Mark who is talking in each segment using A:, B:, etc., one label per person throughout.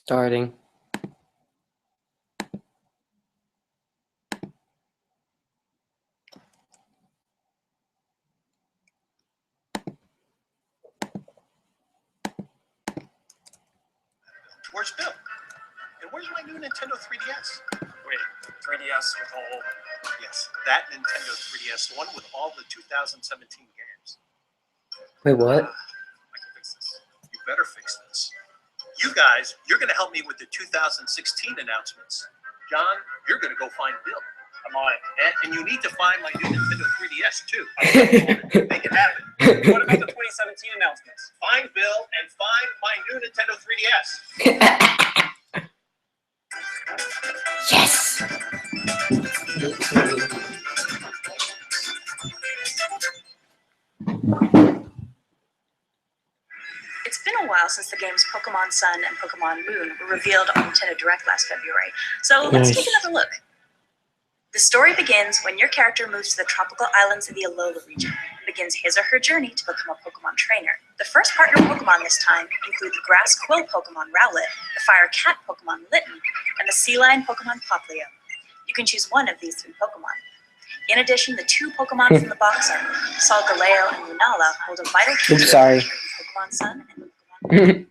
A: Starting.
B: Where's Bill? And where's my new Nintendo 3DS?
C: Wait, 3DS with all...
B: Yes, that Nintendo 3DS, the one with all the 2017 games.
A: Wait, what?
C: I can fix this.
B: You better fix this. You guys, you're going to help me with the 2016 announcements. John, you're going to go find Bill.
C: I'm on it.
B: And you need to find my new Nintendo 3DS, too. Make it happen.
C: What about the 2017 announcements?
B: Find Bill and find my new Nintendo 3DS.
A: Yes!
D: It's been a while since the games Pokemon Sun and Pokemon Moon were revealed on Nintendo Direct last February, so let's take another look. The story begins when your character moves to the tropical islands of the Alola region and begins his or her journey to become a Pokemon trainer. The first partner Pokemon this time include the grass quill Pokemon Rowlet, the fire cat Pokemon Litten, and the sea lion Pokemon Poplio. You can choose one of these 3 Pokemon. In addition, the 2 Pokemon from the box art, Solgaleo and Lunala, hold a vital key to Pokemon Sun and Pokemon Moon.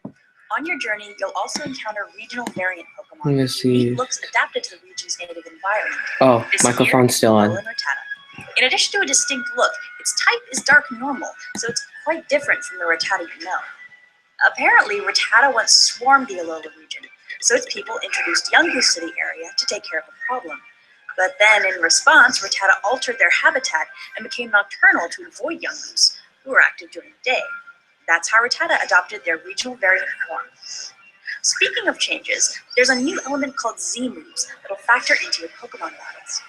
D: On your journey, you'll also encounter regional variant Pokemon with unique looks adapted to the region's native environment.
A: Oh, microphone's still on.
D: In addition to a distinct look, its type is dark normal, so it's quite different from the Rattata you know. Apparently, Rattata once swarmed the Alola region, so its people introduced Yungoos to the area to take care of the problem. But then, in response, Rattata altered their habitat and became nocturnal to avoid Yungoos, who were active during the day. That's how Rattata adopted their regional variant form. Speaking of changes, there's a new element called Z-Moves that'll factor into your Pokemon battles.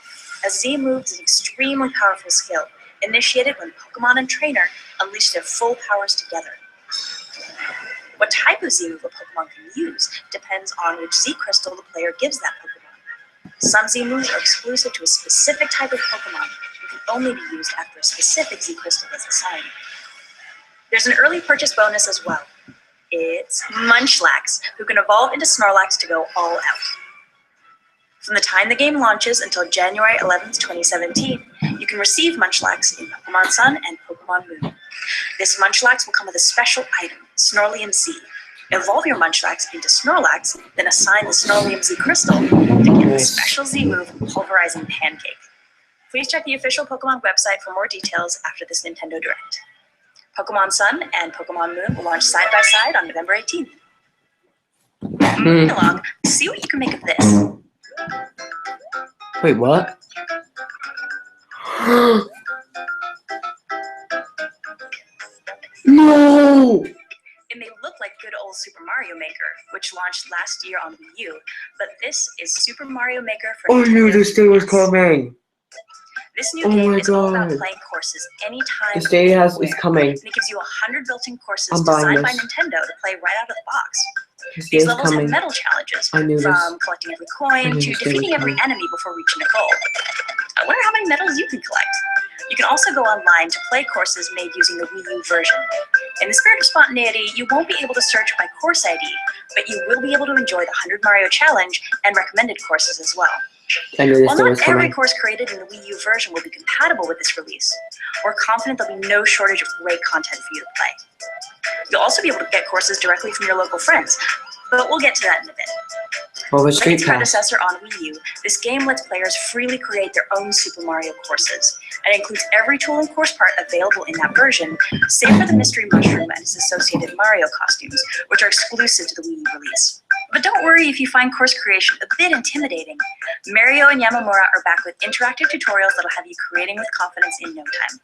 D: A Z-Move is an extremely powerful skill, initiated when Pokemon and Trainer unleash their full powers together. What type of Z-Move a Pokemon can use depends on which Z-Crystal the player gives that Pokemon. Some Z-Moves are exclusive to a specific type of Pokemon and can only be used after a specific Z-Crystal is assigned. There's an early purchase bonus as well. It's Munchlax, who can evolve into Snorlax to go all out. From the time the game launches until January 11th, 2017, you can receive Munchlax in Pokemon Sun and Pokemon Moon. This Munchlax will come with a special item, Snorlium Z. Evolve your Munchlax into Snorlax, then assign the Snorlium Z crystal to get the special Z move, Pulverizing Pancake. Please check the official Pokemon website for more details after this Nintendo Direct. Pokemon Sun and Pokemon Moon will launch side by side on November 18th. Moving along, see what you can make of this.
A: Wait, what? No!
D: It may look like good old Super Mario Maker, which launched last year on Wii U, but this is Super Mario Maker for
A: I knew this day was coming.
D: This new game is all about playing courses anytime.
A: This day is coming.
D: And it gives you 100 built-in courses designed by Nintendo to play right out of the box. These levels have medal challenges, from collecting every coin to defeating every enemy before reaching a goal. I wonder how many medals you can collect. You can also go online to play courses made using the Wii U version. In the spirit of spontaneity, you won't be able to search by course ID, but you will be able to enjoy the 100 Mario Challenge and recommended courses as well. While not every course created in the Wii U version will be compatible with this release, we're confident there'll be no shortage of great content for you to play. You'll also be able to get courses directly from your local friends, but we'll get to that in a bit. Like its predecessor on Wii U, this game lets players freely create their own Super Mario courses, and includes every tool and course part available in that version, save for the Mystery Mushroom and its associated Mario costumes, which are exclusive to the Wii U release. But don't worry if you find course creation a bit intimidating. Mario and Yamamura are back with interactive tutorials that'll have you creating with confidence in no time.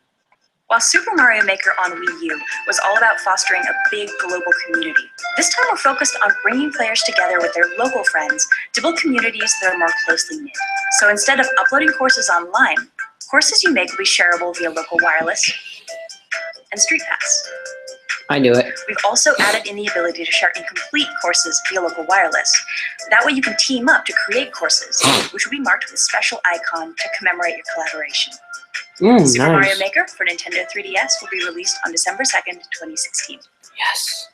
D: While Super Mario Maker on Wii U was all about fostering a big global community, this time we're focused on bringing players together with their local friends to build communities that are more closely knit. So instead of uploading courses online, courses you make will be shareable via local wireless and Street Pass.
A: I knew it.
D: We've also added in the ability to share incomplete courses via local wireless. That way you can team up to create courses, which will be marked with a special icon to commemorate your collaboration. Super Mario Maker for Nintendo 3DS will be released on December 2nd, 2016.
A: Yes.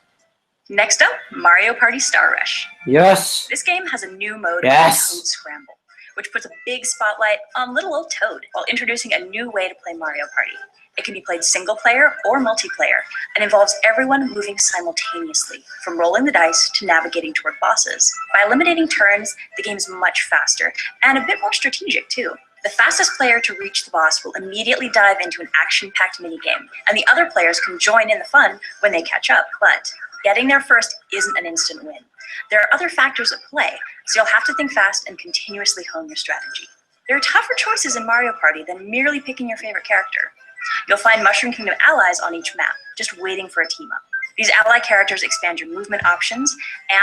D: Next up, Mario Party Star Rush.
A: Yes.
D: This game has a new mode
A: Yes.
D: called Toad Scramble, which puts a big spotlight on little old Toad while introducing a new way to play Mario Party. It can be played single player or multiplayer and involves everyone moving simultaneously, from rolling the dice to navigating toward bosses. By eliminating turns, the game is much faster and a bit more strategic too. The fastest player to reach the boss will immediately dive into an action-packed minigame, and the other players can join in the fun when they catch up. But getting there first isn't an instant win. There are other factors at play, so you'll have to think fast and continuously hone your strategy. There are tougher choices in Mario Party than merely picking your favorite character. You'll find Mushroom Kingdom allies on each map, just waiting for a team up. These ally characters expand your movement options,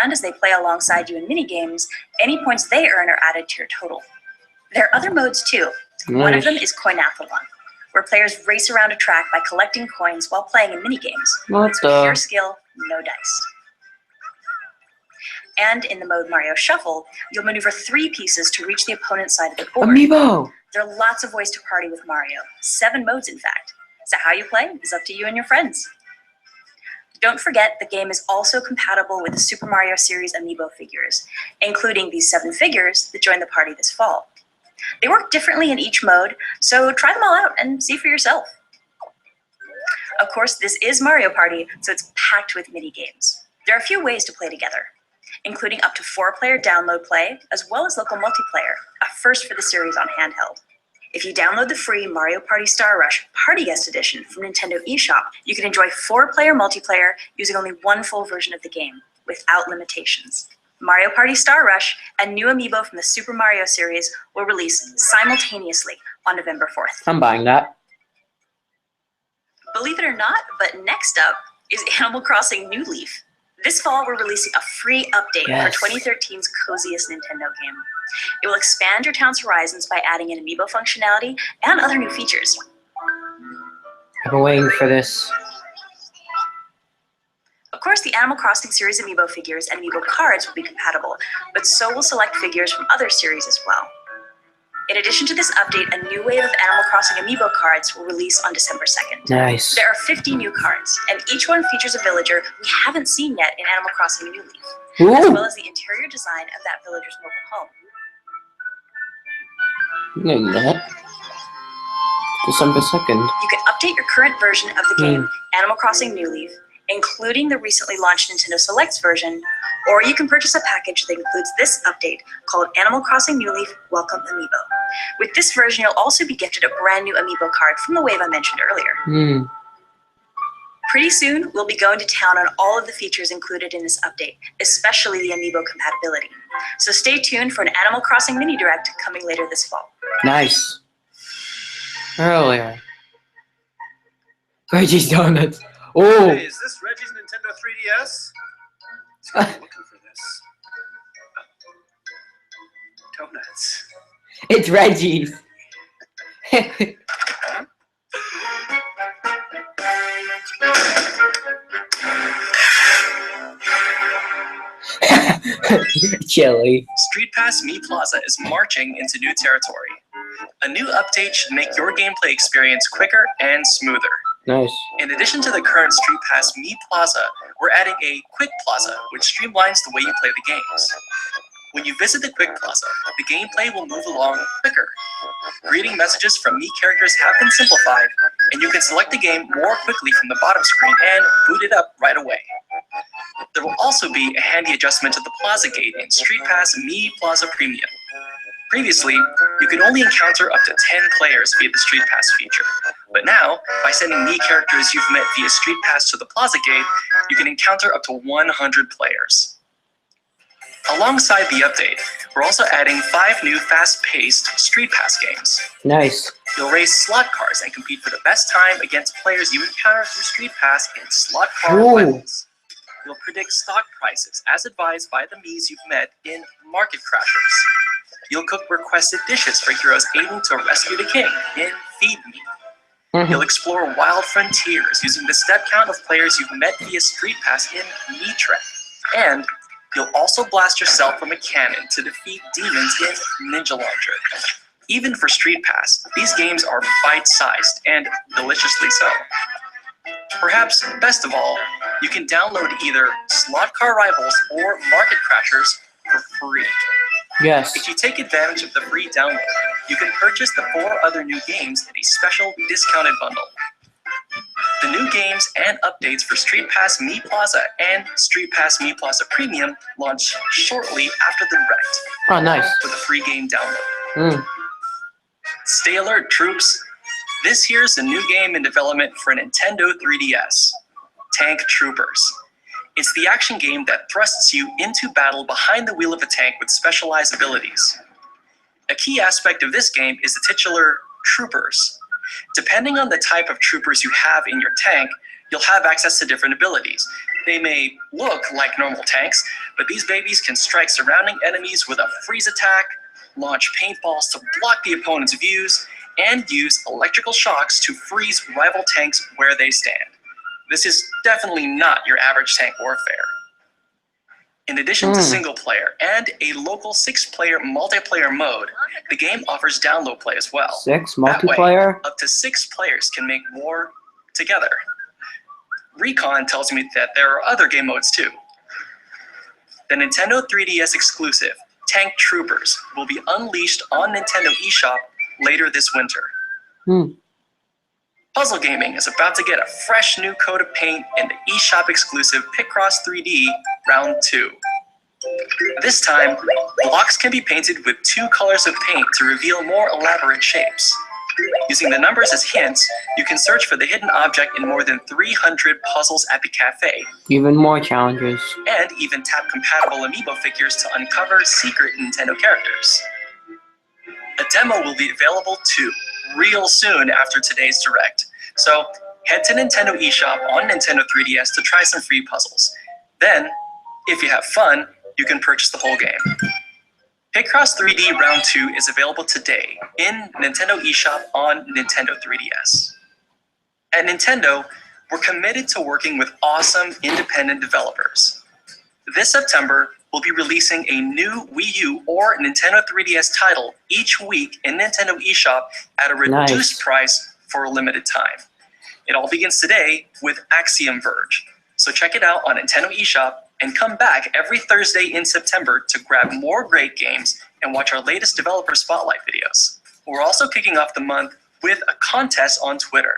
D: and as they play alongside you in minigames, any points they earn are added to your total. There are other modes too. One of them is Coinathlon, where players race around a track by collecting coins while playing in minigames.
A: What
D: It's
A: the?
D: pure skill, no dice. And in the mode Mario Shuffle, you'll maneuver 3 pieces to reach the opponent's side of the board.
A: Amiibo.
D: There are lots of ways to party with Mario, 7 modes in fact. So how you play is up to you and your friends. Don't forget, the game is also compatible with the Super Mario series amiibo figures, including these 7 figures that join the party this fall. They work differently in each mode, so try them all out and see for yourself. Of course, this is Mario Party, so it's packed with mini games. There are a few ways to play together, including up to 4-player download play, as well as local multiplayer, a first for the series on handheld. If you download the free Mario Party Star Rush Party Guest Edition from Nintendo eShop, you can enjoy 4-player multiplayer using only one full version of the game, without limitations. Mario Party Star Rush and new amiibo from the Super Mario series will release simultaneously on November 4th.
A: I'm buying that.
D: Believe it or not, but next up is Animal Crossing New Leaf. This fall, we're releasing a free update
A: Yes.
D: for 2013's coziest Nintendo game. It will expand your town's horizons by adding in amiibo functionality and other new features.
A: I've been waiting for this.
D: Of course, the Animal Crossing series amiibo figures and amiibo cards will be compatible, but so will select figures from other series as well. In addition to this update, a new wave of Animal Crossing amiibo cards will release on December 2nd.
A: Nice.
D: There are 50 new cards, and each one features a villager we haven't seen yet in Animal Crossing New Leaf, as
A: Ooh.
D: well as the interior design of that villager's mobile home.
A: Getting that. December 2nd.
D: You can update your current version of the game, Animal Crossing New Leaf, including the recently launched Nintendo Selects version, or you can purchase a package that includes this update called Animal Crossing New Leaf Welcome Amiibo. With this version, you'll also be gifted a brand new amiibo card from the wave I mentioned earlier. Pretty soon, we'll be going to town on all of the features included in this update, especially the amiibo compatibility. So stay tuned for an Animal Crossing mini direct coming later this fall.
A: Nice. Earlier. Reggie's Donuts. Oh.
B: Hey, is this Reggie's Nintendo 3DS? I'm looking for this. Donuts.
A: It's Reggie's. Chili.
E: Street Pass Me Plaza is marching into new territory. A new update should make your gameplay experience quicker and smoother.
A: Nice.
E: In addition to the current Street Pass Me Plaza, we're adding a Quick Plaza, which streamlines the way you play the games. When you visit the Quick Plaza, the gameplay will move along quicker. Greeting messages from Me characters have been simplified, and you can select the game more quickly from the bottom screen and boot it up right away. There will also be a handy adjustment to the Plaza Gate in Street Pass Me Plaza Premium. Previously, you could only encounter up to 10 players via the Street Pass feature, but now, by sending Me characters you've met via Street Pass to the Plaza Gate, you can encounter up to 100 players. Alongside the update, we're also adding 5 new fast-paced Street Pass games.
A: Nice.
E: You'll race slot cars and compete for the best time against players you encounter through Street Pass in slot car
A: Ooh.
E: levels. You'll predict stock prices as advised by the Miis you've met in Market Crashers. You'll cook requested dishes for heroes aiming to rescue the king in Feed Me. You'll explore wild frontiers using the step count of players you've met via Street Pass in Me Trek. And you'll also blast yourself from a cannon to defeat demons in Ninja Launcher. Even for Street Pass, these games are bite-sized and deliciously so. Perhaps best of all, You can download either Slot Car Rivals or Market Crashers for free.
A: Yes.
E: If you take advantage of the free download, you can purchase the 4 other new games in a special discounted bundle. The new games and updates for Street Pass Me Plaza and Street Pass Me Plaza Premium launch shortly after the Direct
A: Oh, nice.
E: with a free game download.
A: Mm.
E: Stay alert, troops! This here's a new game in development for Nintendo 3DS, Tank Troopers. It's the action game that thrusts you into battle behind the wheel of a tank with specialized abilities. A key aspect of this game is the titular Troopers. Depending on the type of troopers you have in your tank, you'll have access to different abilities. They may look like normal tanks, but these babies can strike surrounding enemies with a freeze attack, launch paintballs to block the opponent's views, and use electrical shocks to freeze rival tanks where they stand. This is definitely not your average tank warfare. In addition to single player and a local 6-player multiplayer mode, the game offers download play as well.
A: 6
E: That way,
A: multiplayer?
E: up to 6 players can make war together. Recon tells me that there are other game modes too. The Nintendo 3DS exclusive, Tank Troopers, will be unleashed on Nintendo eShop later this winter.
A: Hmm.
E: Puzzle gaming is about to get a fresh new coat of paint in the eShop exclusive Picross 3D Round 2. This time, blocks can be painted with 2 colors of paint to reveal more elaborate shapes. Using the numbers as hints, you can search for the hidden object in more than 300 puzzles at the cafe,
A: Even more challenges.
E: and even tap compatible amiibo figures to uncover secret Nintendo characters. A demo will be available too, real soon after today's Direct. So head to Nintendo eShop on Nintendo 3DS to try some free puzzles. Then, if you have fun, you can purchase the whole game. Picross 3D Round 2 is available today in Nintendo eShop on Nintendo 3DS. At Nintendo, we're committed to working with awesome independent developers. This September, we'll be releasing a new Wii U or Nintendo 3DS title each week in Nintendo eShop at a reduced
A: Nice.
E: price for a limited time. It all begins today with Axiom Verge. So check it out on Nintendo eShop and come back every Thursday in September to grab more great games and watch our latest developer spotlight videos. We're also kicking off the month with a contest on Twitter.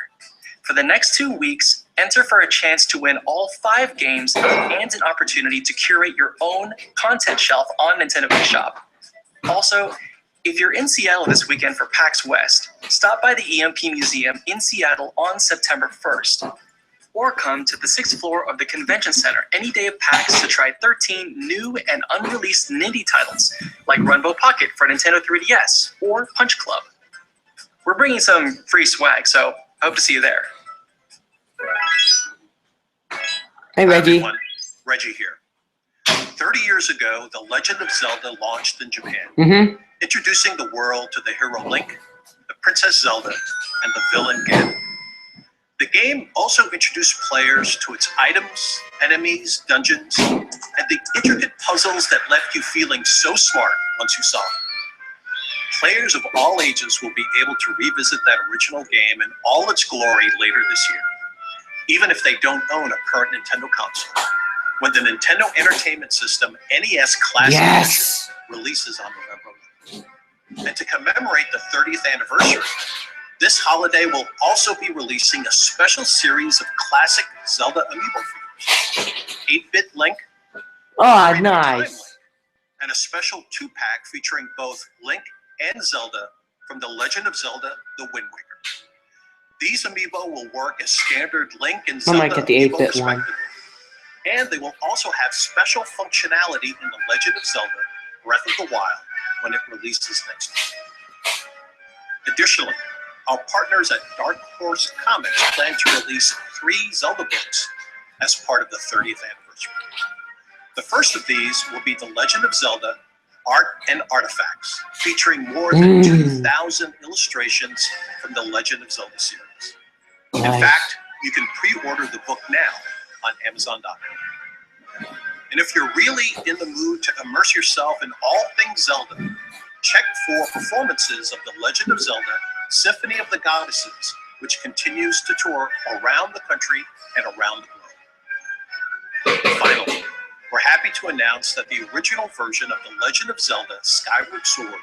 E: For the next 2 weeks, enter for a chance to win all 5 games and an opportunity to curate your own content shelf on Nintendo eShop. Also, if you're in Seattle this weekend for PAX West, stop by the EMP Museum in Seattle on September 1st. Or come to the 6th floor of the Convention Center any day of PAX to try 13 new and unreleased Nindy titles, like Runbow Pocket for Nintendo 3DS or Punch Club. We're bringing some free swag, so I hope to see you there.
A: Hey,
B: Hi,
A: Reggie.
B: everyone. Reggie here. 30 years ago, The Legend of Zelda launched in Japan,
A: Mm-hmm.
B: introducing the world to the hero Link, the Princess Zelda, and the villain Ganon. The game also introduced players to its items, enemies, dungeons, and the intricate puzzles that left you feeling so smart once you saw them. Players of all ages will be able to revisit that original game in all its glory later this year, even if they don't own a current Nintendo console, when the Nintendo Entertainment System NES Classic
A: Yes.
B: Edition releases on November 11th. And to commemorate the 30th anniversary, this holiday will also be releasing a special series of classic Zelda amiibo figures, 8-bit Link,
A: Oh,
B: Time Link,
A: nice.
B: and a special 2-pack featuring both Link and Zelda from The Legend of Zelda: The Wind Waker. These amiibo will work as standard Link and
A: I
B: Zelda
A: might get the
B: amiibo
A: 8-bit one.
B: respectively, and they will also have special functionality in The Legend of Zelda: Breath of the Wild when it releases next year. Additionally, our partners at Dark Horse Comics plan to release 3 Zelda books as part of the 30th anniversary. The first of these will be The Legend of Zelda: Art and Artifacts, featuring more than 2,000 illustrations from the Legend of Zelda series. In
A: Nice.
B: fact, you can pre-order the book now on Amazon.com. And if you're really in the mood to immerse yourself in all things Zelda, check for performances of The Legend of Zelda: Symphony of the Goddesses, which continues to tour around the country and around the globe. we're happy to announce that the original version of The Legend of Zelda Skyward Sword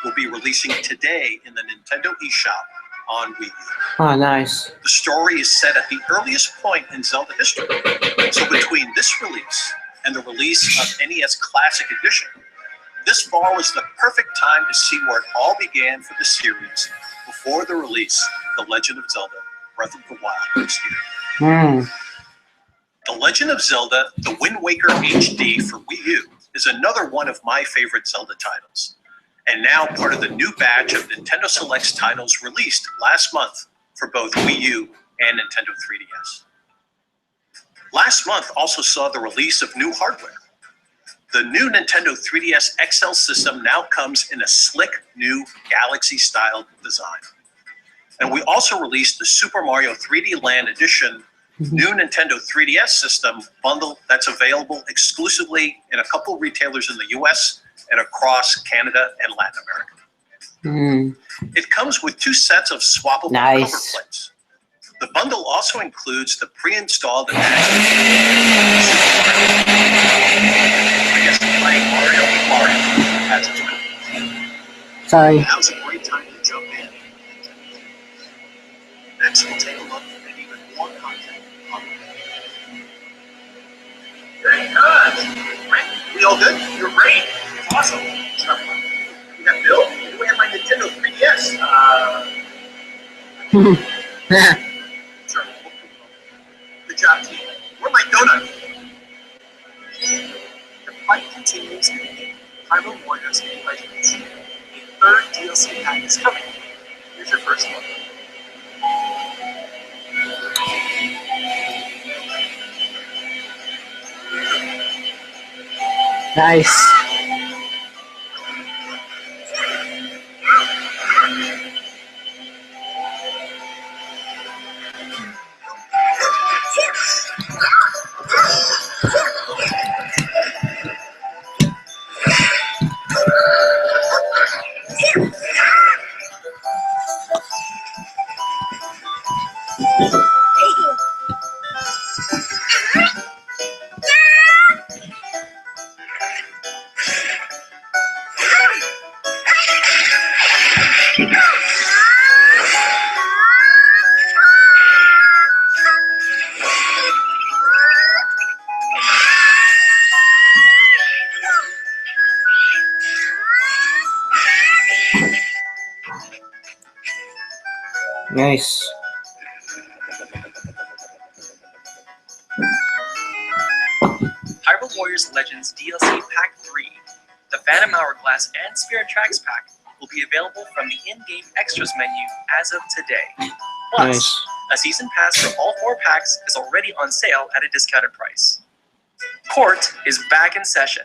B: will be releasing today in the Nintendo eShop on Wii U.
A: Oh, nice.
B: The story is set at the earliest point in Zelda history, so between this release and the release of NES Classic Edition, this fall is the perfect time to see where it all began for the series before the release of The Legend of Zelda Breath of the Wild next year. The Legend of Zelda The Wind Waker HD for Wii U is another one of my favorite Zelda titles, and now part of the new batch of Nintendo Selects titles released last month for both Wii U and Nintendo 3DS. Last month also saw the release of new hardware. The new Nintendo 3DS XL system now comes in a slick new Galaxy-style design. And we also released the Super Mario 3D Land Edition new Nintendo 3DS system bundle that's available exclusively in a couple retailers in the US and across Canada and Latin America. It comes with 2 sets of swappable cover plates. The bundle also includes the pre-installed I guess playing Mario with Mario has its benefits.
A: Sorry.
B: Now's a great time to jump in. Next, we'll take a look at even more content on the web. Very good. Right? We all good? You're great. It's awesome. You got Bill? You have my Nintendo 3DS. Sure. Good job, team. Where's my donut? The fight continues in the game. Hyrule Warriors and Legends. A 3rd DLC pack is coming. Here's your first look.
A: Nice. Nice.
E: Hyrule Warriors Legends DLC Pack 3, the Phantom Hourglass and Spirit Tracks Pack will be available from the in-game extras menu as of today. Plus,
A: Nice.
E: a season pass for all 4 packs is already on sale at a discounted price. Court is back in session.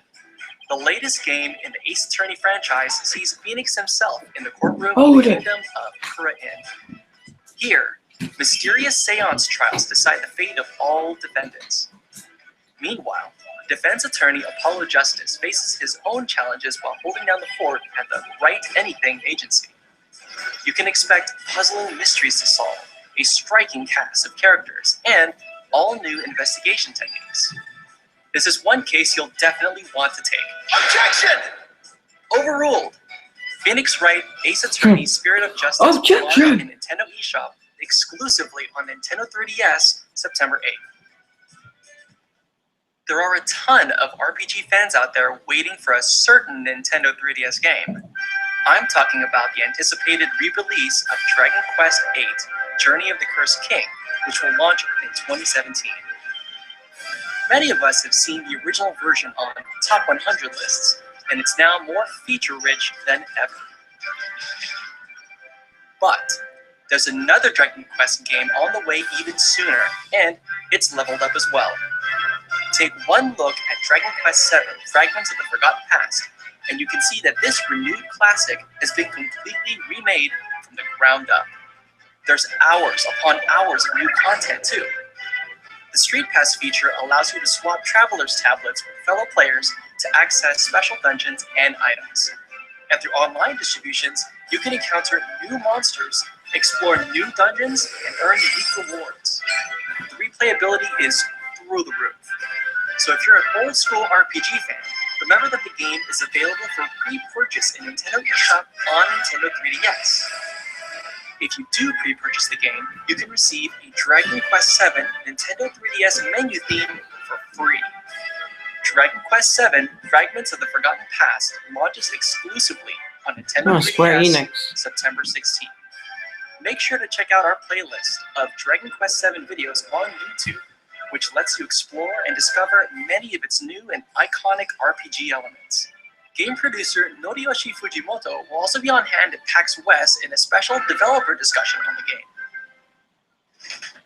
E: The latest game in the Ace Attorney franchise sees Phoenix himself in the courtroom of the Kingdom of Pura-In. Here, mysterious seance trials decide the fate of all defendants. Meanwhile, defense attorney Apollo Justice faces his own challenges while holding down the fort at the Right Anything agency. You can expect puzzling mysteries to solve, a striking cast of characters, and all new investigation techniques. This is one case you'll definitely want to take. Objection! Overruled! Phoenix Wright Ace Attorney Spirit of Justice will launch in Nintendo eShop exclusively on Nintendo 3DS September 8th. There are a ton of RPG fans out there waiting for a certain Nintendo 3DS game. I'm talking about the anticipated re-release of Dragon Quest VIII Journey of the Cursed King, which will launch in 2017. Many of us have seen the original version on Top 100 lists, and it's now more feature-rich than ever. But there's another Dragon Quest game on the way even sooner, and it's leveled up as well. Take one look at Dragon Quest VII Fragments of the Forgotten Past, and you can see that this renewed classic has been completely remade from the ground up. There's hours upon hours of new content too. The Street Pass feature allows you to swap Traveler's Tablets with fellow players to access special dungeons and items. And through online distributions, you can encounter new monsters, explore new dungeons, and earn unique rewards. The replayability is through the roof. So if you're an old school RPG fan, remember that the game is available for pre-purchase in Nintendo eShop on Nintendo 3DS. If you do pre-purchase the game, you can receive a Dragon Quest VII Nintendo 3DS menu theme for free. Dragon Quest VII Fragments of the Forgotten Past launches exclusively on Nintendo 3DS
A: Square Enix.
E: September 16th. Make sure to check out our playlist of Dragon Quest VII videos on YouTube, which lets you explore and discover many of its new and iconic RPG elements. Game producer Noriyoshi Fujimoto will also be on hand at PAX West in a special developer discussion on the game.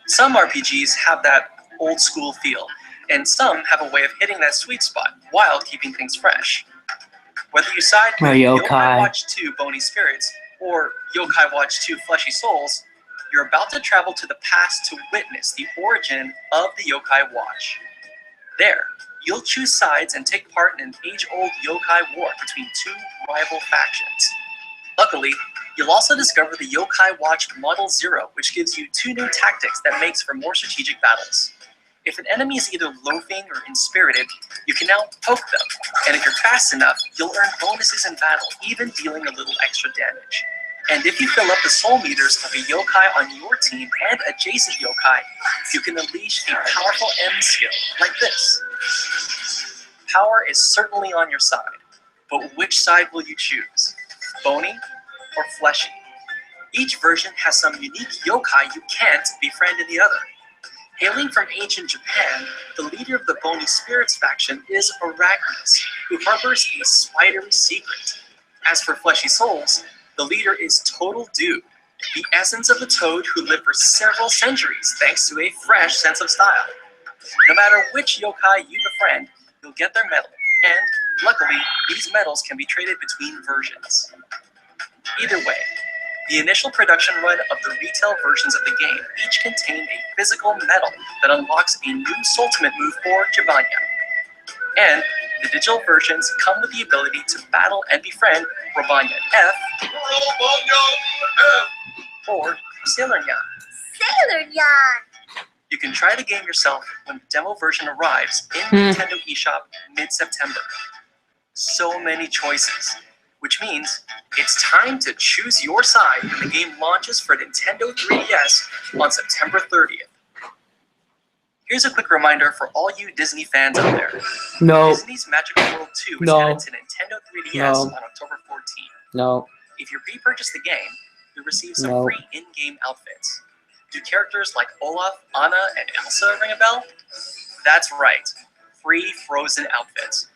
E: Some RPGs have that old school feel, and some have a way of hitting that sweet spot while keeping things fresh. Whether you side with Yokai Watch 2 Bony Spirits or Yokai Watch 2 Fleshy Souls, you're about to travel to the past to witness the origin of the Yokai Watch. There, you'll choose sides and take part in an age-old yokai war between two rival factions. Luckily, you'll also discover the Yokai Watch Model 0, which gives you two new tactics that makes for more strategic battles. If an enemy is either loafing or inspirited, you can now poke them, and if you're fast enough, you'll earn bonuses in battle, even dealing a little extra damage. And if you fill up the soul meters of a yokai on your team and adjacent yokai, you can unleash a powerful M skill, like this. Power is certainly on your side, but which side will you choose? Bony or fleshy? Each version has some unique yokai you can't befriend in the other. Hailing from ancient Japan, the leader of the Bony Spirits faction is Arachnis, who harbors a spidery secret. As for Fleshy Souls, the leader is Total Dude, the essence of a toad who lived for several centuries thanks to a fresh sense of style. No matter which yokai you befriend, you'll get their medal, and luckily, these medals can be traded between versions. Either way, the initial production run of the retail versions of the game each contain a physical medal that unlocks a new Soultimate move for Jabanya. And the digital versions come with the ability to battle and befriend Robanya F or Sailor Nyan.
F: Sailor Yan!
E: You can try the game yourself when the demo version arrives in Nintendo eShop mid-September. So many choices, which means it's time to choose your side when the game launches for Nintendo 3DS on September 30th. Here's a quick reminder for all you Disney fans out there.
A: No.
E: Disney's Magical World 2 is
A: No.
E: headed to Nintendo 3DS
A: No.
E: on October 14th.
A: No.
E: If you pre-purchase the game, you'll receive some
A: No.
E: free in-game outfits. Do characters like Olaf, Anna, and Elsa ring a bell? That's right, free Frozen outfits.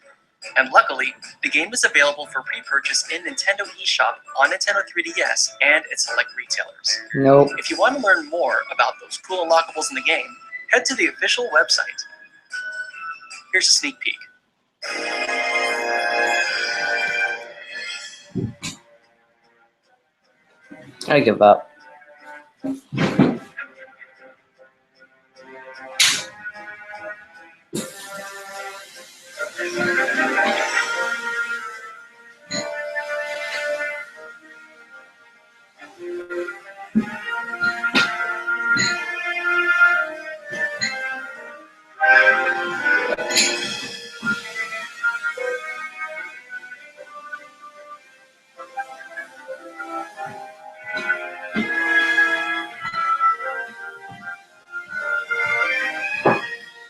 E: And luckily, the game is available for pre-purchase in Nintendo eShop on Nintendo 3DS and its select retailers.
A: Nope.
E: If you want to learn more about those cool unlockables in the game, head to the official website. Here's a sneak peek.
A: I give up.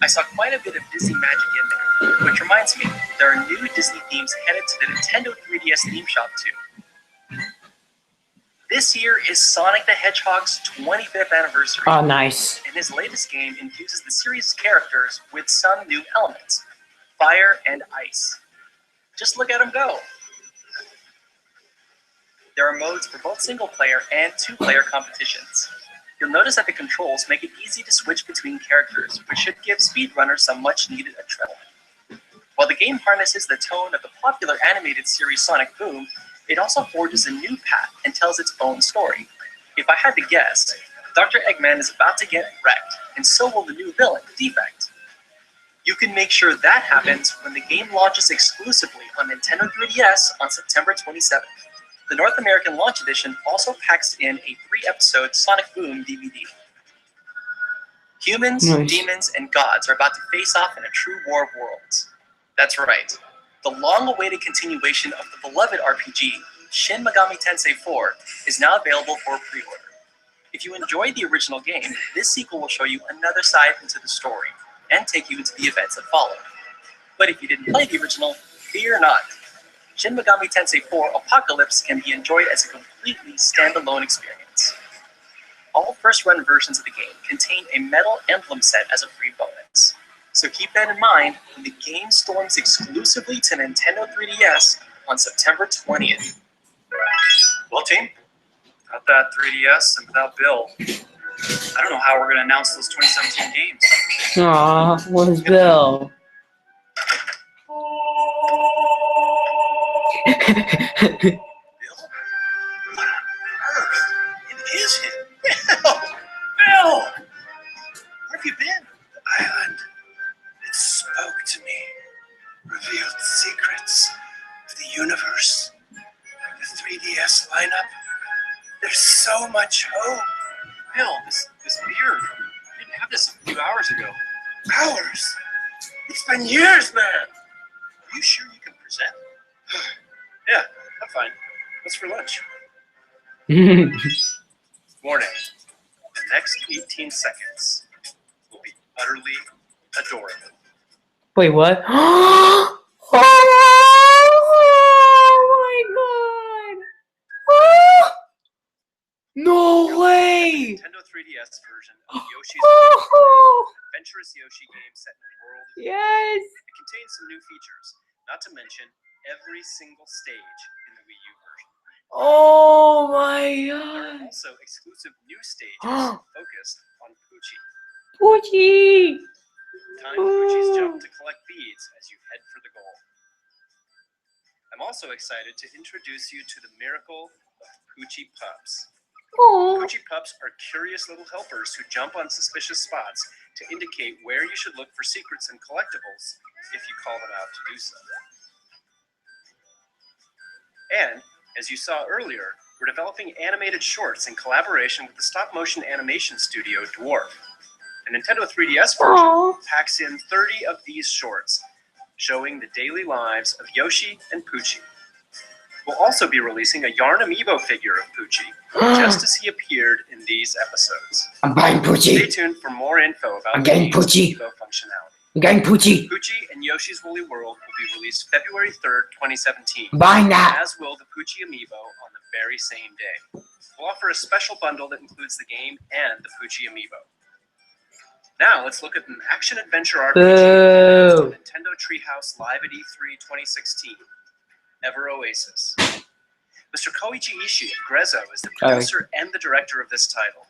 E: I saw quite a bit of Disney magic in there, which reminds me, there are new Disney themes headed to the Nintendo 3DS theme shop too. This year is Sonic the Hedgehog's 25th anniversary,
A: Oh, nice.
E: and his latest game infuses the series' characters with some new elements, fire and ice. Just look at him go. There are modes for both single-player and two-player competitions. You'll notice that the controls make it easy to switch between characters, which should give speedrunners some much-needed adrenaline. While the game harnesses the tone of the popular animated series Sonic Boom, it also forges a new path and tells its own story. If I had to guess, Dr. Eggman is about to get wrecked, and so will the new villain, Defect. You can make sure that happens when the game launches exclusively on Nintendo 3DS on September 27th. The North American launch edition also packs in a 3-episode Sonic Boom DVD. Humans,
A: Nice.
E: demons, and gods are about to face off in a true war of worlds. That's right. The long-awaited continuation of the beloved RPG, Shin Megami Tensei 4, is now available for pre-order. If you enjoyed the original game, this sequel will show you another side into the story and take you into the events that follow. But if you didn't play the original, fear not. Shin Megami Tensei 4 Apocalypse can be enjoyed as a completely standalone experience. All first-run versions of the game contain a metal emblem set as a free bonus. So keep that in mind when the game storms exclusively to Nintendo 3DS on September 20th.
C: Well, team, without that 3DS and without Bill, I don't know how we're going to announce those 2017 games.
A: Aw, where's Bill?
B: Bill? What on earth? It is him. Bill! Bill! Where have you been? The island. It spoke to me. Revealed secrets of the universe. The 3DS lineup. There's so much hope.
C: Bill, this beer, you didn't have this a few hours ago.
B: Hours. It's been years, man. Are you sure you can present?
C: Yeah, I'm fine. What's for lunch? Warning. The next 18 seconds will be utterly adorable.
A: Wait, what? Oh my god! Oh! No way!
C: Nintendo 3DS version of Yoshi's
A: Oh!
C: adventurous Yoshi game set in a world.
A: Yes!
C: It contains some new features, not to mention every single stage in the Wii U version.
A: Oh my
C: There are
A: god!
C: also exclusive new stages focused on Poochie.
A: Poochie!
C: Time Poochie's jump to collect beads as you head for the goal. I'm also excited to introduce you to the miracle of Poochie Pups.
A: Oh!
C: Poochie Pups are curious little helpers who jump on suspicious spots to indicate where you should look for secrets and collectibles if you call them out to do so. And, as you saw earlier, we're developing animated shorts in collaboration with the stop-motion animation studio Dwarf. The Nintendo 3DS version
A: Oh!
C: packs in 30 of these shorts, showing the daily lives of Yoshi and Poochie. We'll also be releasing a Yarn Amiibo figure of Poochie, just as he appeared in these episodes.
A: I'm buying
C: Stay
A: Poochie!
C: tuned for more info about
A: I'm
C: the
A: getting
C: game's
A: Poochie.
C: Amiibo functionality.
A: I'm getting Poochie!
C: Poochie and Yoshi's Woolly World will be released February 3rd, 2017,
A: I'm buying that!
C: as will the Poochie Amiibo on the very same day. We'll offer a special bundle that includes the game and the Poochie Amiibo. Now let's look at an action-adventure RPG announced on
A: Boo!
C: Nintendo Treehouse Live at E3 2016, Ever Oasis. Mr. Koichi Ishii of Grezzo is the producer and the director of this title.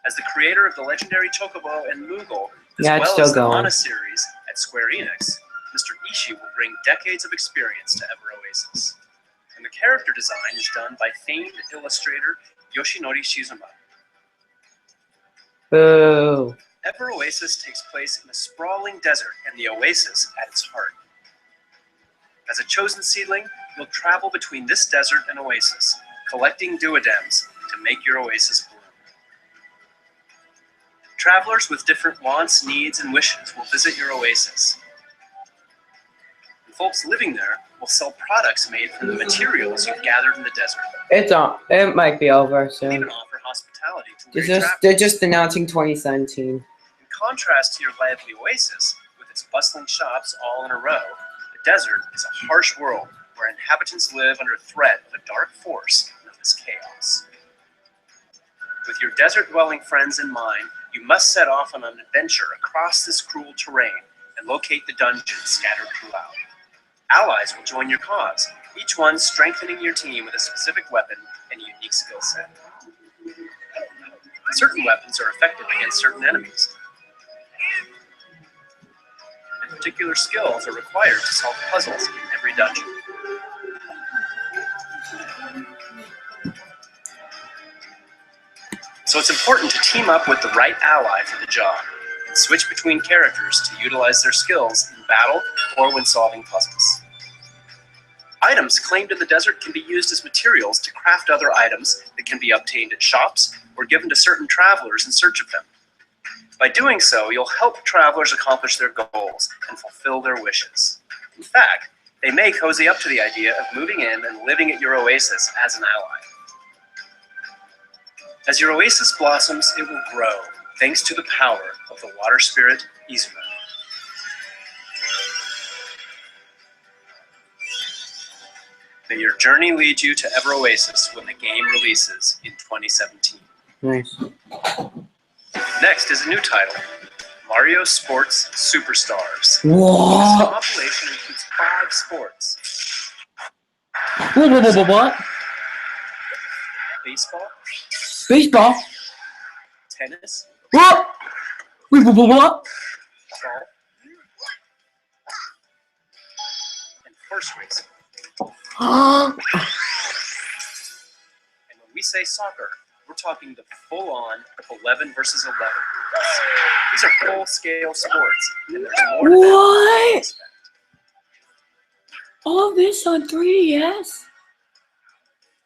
C: As the creator of the legendary Chocobo and Moogle, as
A: Yeah, it's
C: well
A: still
C: as the
A: going.
C: Mana series at Square Enix, Mr. Ishii will bring decades of experience to Ever Oasis. And the character design is done by famed illustrator Yoshinori Shizuma.
A: Boo!
C: Ever Oasis takes place in a sprawling desert and the oasis at its heart. As a chosen seedling, you'll travel between this desert and oasis, collecting duodems to make your oasis bloom. Travelers with different wants, needs, and wishes will visit your oasis. And folks living there will sell products made from the materials you've gathered in the desert.
A: It's on. It might be over
C: They'll even
A: soon.
C: offer hospitality to
A: They're
C: weary
A: just,
C: travelers.
A: they're just announcing 2017.
C: In contrast to your lively oasis, with its bustling shops all in a row, the desert is a harsh world where inhabitants live under threat of a dark force known as chaos. With your desert-dwelling friends in mind, you must set off on an adventure across this cruel terrain and locate the dungeons scattered throughout. Allies will join your cause, each one strengthening your team with a specific weapon and a unique skill set. Certain weapons are effective against certain enemies, and particular skills are required to solve puzzles in every dungeon. So it's important to team up with the right ally for the job, and switch between characters to utilize their skills in battle or when solving puzzles. Items claimed in the desert can be used as materials to craft other items that can be obtained at shops or given to certain travelers in search of them. By doing so, you'll help travelers accomplish their goals and fulfill their wishes. In fact, they may cozy up to the idea of moving in and living at your oasis as an ally. As your oasis blossoms, it will grow, thanks to the power of the water spirit, Izuma. May your journey lead you to Ever Oasis when the game releases in 2017.
A: Nice.
C: Next is a new title, Mario Sports Superstars. This
A: What?
C: compilation includes 5 sports.
A: What?
C: Baseball,
A: Baseball?
C: tennis,
A: What? Wait, what?
C: golf, and horse racing. And when we say soccer, we're talking the full-on 11 versus 11 rules. These are full-scale sports, and there's more to them than you
A: What?
C: expect.
A: All this on 3DS?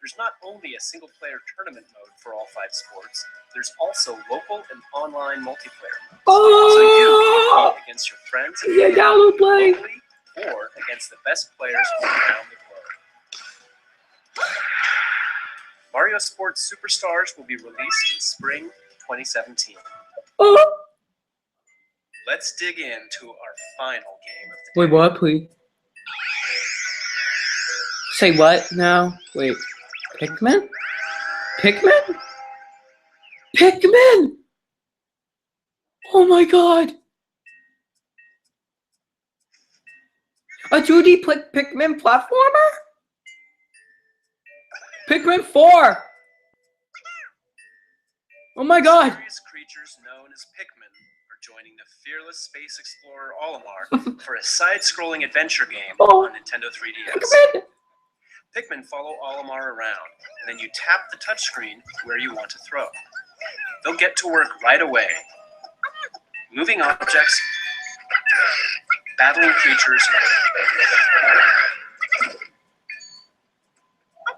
C: There's not only a single-player tournament mode for all 5 sports, there's also local and online multiplayer modes. So you can compete against your friends and
A: Yeah, download play.
C: locally or against the best players from around the globe. Mario Sports Superstars will be released in spring 2017.
A: Oh.
C: Let's dig into our final game of the
A: Wait, what, please? Say what now? Wait. Pikmin? Pikmin? Pikmin! Oh my god! A 2D Pikmin platformer? Pikmin 4! Oh my god!
C: Mysterious creatures known as Pikmin are joining the fearless space explorer Olimar for a side-scrolling adventure game
A: Oh.
C: on Nintendo 3DS.
A: Pikmin!
C: Pikmin follow Olimar around, and then you tap the touchscreen where you want to throw. They'll get to work right away, moving objects, battling creatures,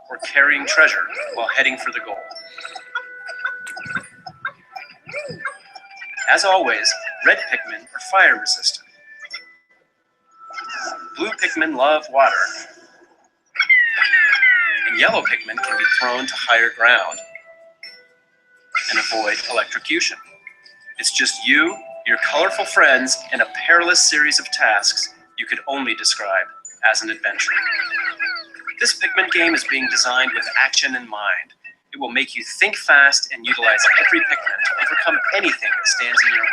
C: or carrying treasure while heading for the goal. As always, red Pikmin are fire resistant. Blue Pikmin love water, and yellow Pikmin can be thrown to higher ground and avoid electrocution. It's just you, your colorful friends, and a perilous series of tasks you could only describe as an adventure. This Pikmin game is being designed with action in mind. It will make you think fast and utilize every Pikmin to overcome anything that stands in your way.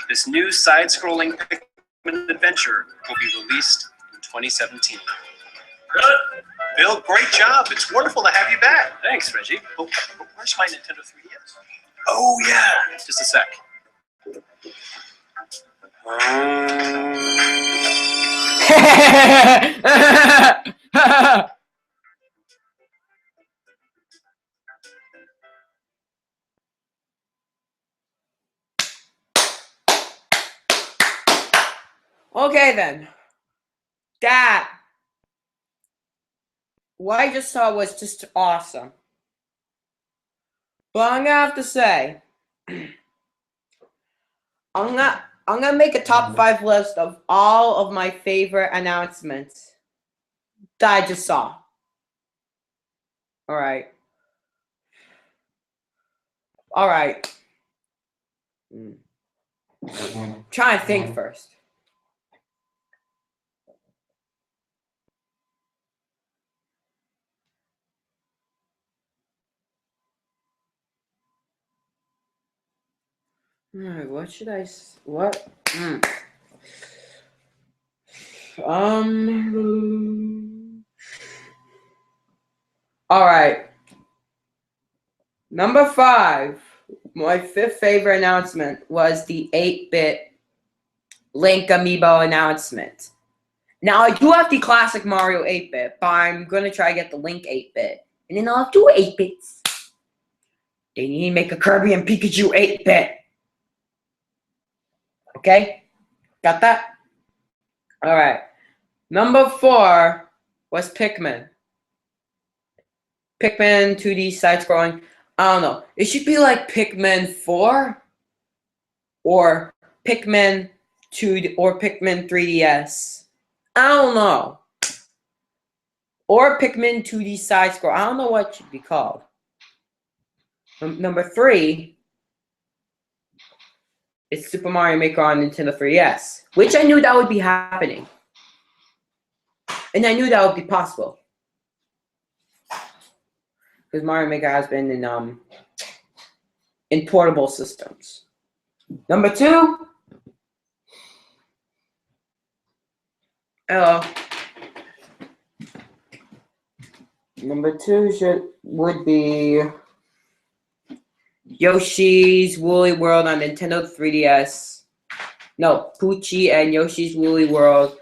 C: This new side-scrolling Pikmin adventure will be released in 2017.
B: Good. Bill, great job. It's wonderful to have you back.
C: Thanks, Reggie.
B: Oh, where's my Nintendo 3DS?
C: Oh, yeah. Just a sec.
A: Okay then. That. What I just saw was just awesome. But I'm gonna have to say, I'm gonna make a top 5 list of all of my favorite announcements that I just saw. Alright. Alright. Trying to think first. Alright, what should I what? Alright. Number 5, my 5th favorite announcement was the 8-bit Link Amiibo announcement. Now, I do have the classic Mario 8-bit, but I'm going to try to get the Link 8-bit. And then I'll have 2 8-bits. They need to make a Kirby and Pikachu 8-bit. Okay? Got that? All right. Number 4 was Pikmin. Pikmin 2D side-scrolling. I don't know. It should be like Pikmin 4 or Pikmin 2 or Pikmin 3DS. I don't know. Or Pikmin 2D side-scroll. I don't know what it should be called. Number 3 is Super Mario Maker on Nintendo 3DS, which I knew that would be happening. And I knew that would be possible. Because Mario Maker has been in portable systems. Number 2. Hello. Number 2 would be Yoshi's Woolly World on Nintendo 3DS. No, Poochie and Yoshi's Woolly World,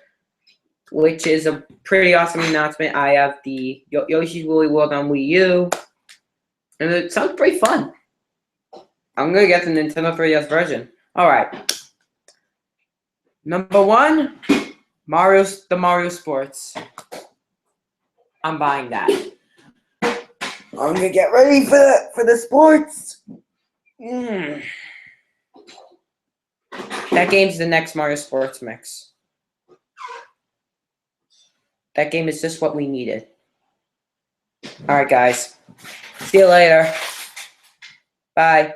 A: which is a pretty awesome announcement. I have the Yoshi's Woolly World on Wii U, and it sounds pretty fun. I'm gonna get the Nintendo 3DS version. All right. Number 1, the Mario Sports. I'm buying that. I'm gonna get ready for the sports. That game's the next Mario Sports mix. That game is just what we needed. All right, guys. See you later. Bye.